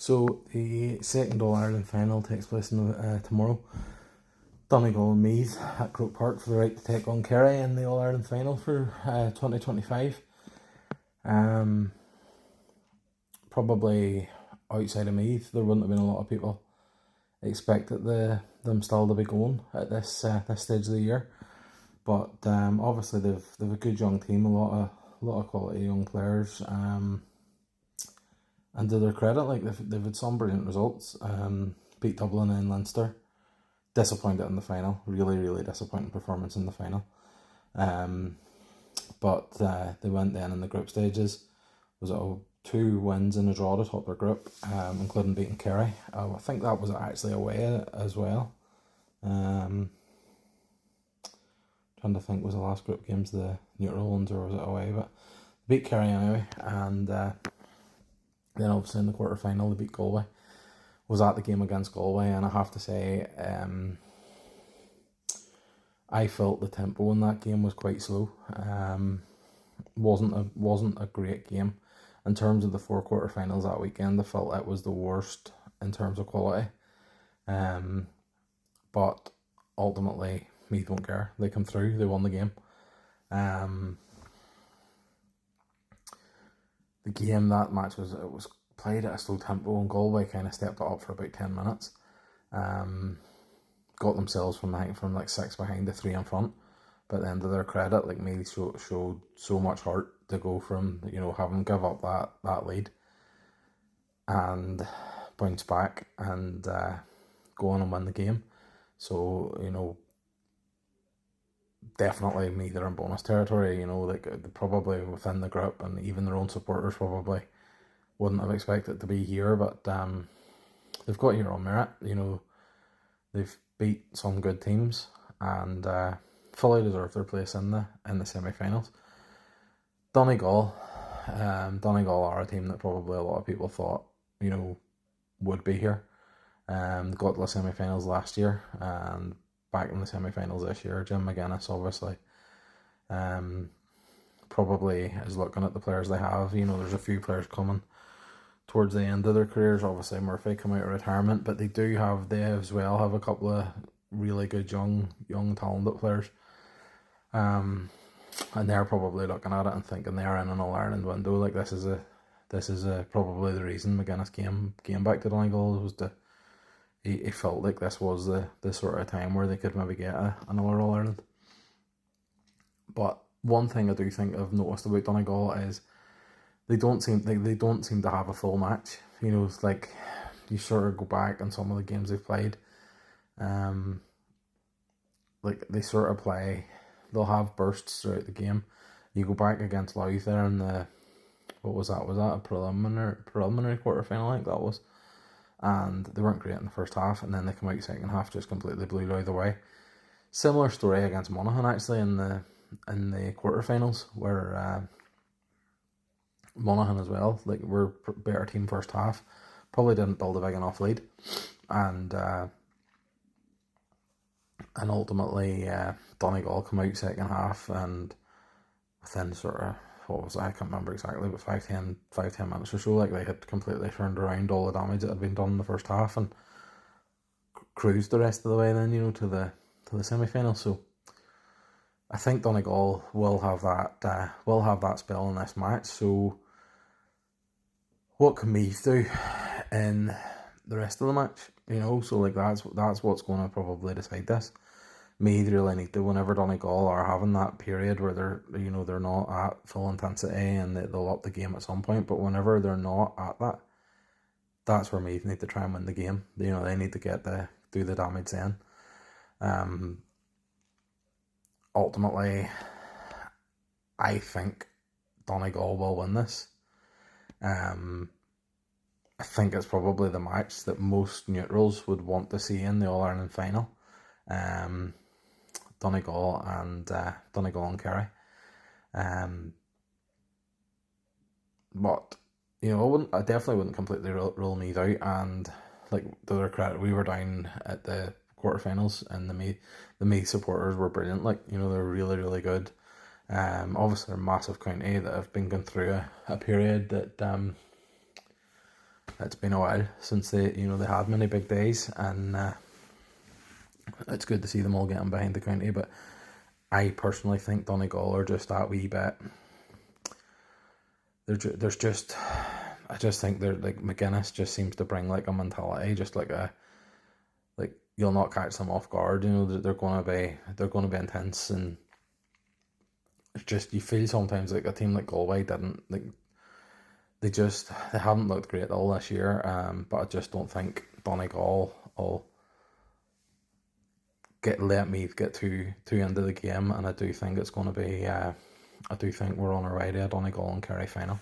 So the second All Ireland final takes place tomorrow. Donegal and Meath at Croke Park for the right to take on Kerry in the All Ireland final for 2025. Probably outside of Meath, there wouldn't have been a lot of people expected them still to be going at this stage of the year. But obviously they've a good young team, a lot of quality young players. And to their credit, like they've had some brilliant results. Beat Dublin and Leinster. Disappointed in the final. Really, really disappointing performance in the final. But they went then in the group stages. Was it 2 wins and a draw to top their group, including beating Kerry. I think that was actually away as well. Trying to think, was the last group games the neutral ones or was it away? But beat Kerry anyway, and then obviously in the quarter final they beat Galway. Was at the game against Galway, and I have to say, I felt the tempo in that game was quite slow. Wasn't a great game in terms of the 4 quarterfinals that weekend. I felt it was the worst in terms of quality. But ultimately, Meath won't care. They come through. They won the game. The game, that match was played at a slow tempo, and Galway kind of stepped it up for about 10 minutes. Got themselves from like 6 behind to 3 in front. But then to their credit, like Meath showed so much heart to go from, having give up that lead and bounce back and go on and win the game. So, definitely Meath are in bonus territory. Like probably within the group, and even their own supporters probably wouldn't have expected to be here, but they've got here on merit. They've beat some good teams and fully deserve their place in the semi-finals. Donegal are a team that probably a lot of people thought would be here. Got to the semi-finals last year and back in the semi-finals this year. Jim McGuinness obviously probably is looking at the players they have. There's a few players coming towards the end of their careers. Obviously Murphy come out of retirement, but they as well have a couple of really good young talented players. And they're probably looking at it and thinking they're in an All Ireland window. Like this is probably the reason McGuinness came back to Donegal, was he felt like this was the sort of time where they could maybe get another All Ireland. But one thing I do think I've noticed about Donegal is they don't seem to have a full match. It's like you sort of go back on some of the games they've played. Like they sort of play. They'll have bursts throughout the game. You go back against Louth there in the, what was that? Was that a preliminary quarter final? I think that was. And they weren't great in the first half, and then they come out second half, just completely blew Louth away. Similar story against Monaghan actually in the quarterfinals, where Monaghan as well, like, were better team first half, probably didn't build a big enough lead, and ultimately Donegal come out second half, and within sort of, what was it? I can't remember exactly, but 5-10 minutes or so, like, they had completely turned around all the damage that had been done in the first half and cruised the rest of the way then, to the semi-final. So I think Donegal will have that spell in this match. So what can Meath do in the rest of the match? So like that's what's going to probably decide this. Meath really need to, whenever Donegal are having that period where they're not at full intensity and they'll up the game at some point, but whenever they're not at that, that's where Meath need to try and win the game. They need to do the damage then. Ultimately, I think Donegal will win this. I think it's probably the match that most neutrals would want to see in the All Ireland final. Donegal and Kerry. But I definitely wouldn't completely rule Meath out. And like, to their credit, we were down at the quarterfinals, and the Meath supporters were brilliant. Like, they're really, really good. Obviously they're a massive county that have been going through a period that it's been a while since they had many big days, and it's good to see them all getting behind the county. But I personally think Donegal are just that wee bit. There's just, I just think they're like McGuinness just seems to bring like a mentality, just like you'll not catch them off guard. They're gonna be intense, and it's just you feel sometimes like a team like Galway didn't like they haven't looked great all this year. But I just don't think Donegal will let Meath get too into the game, and I do think it's going to be. I do think we're on our way to a Donegal and Kerry final.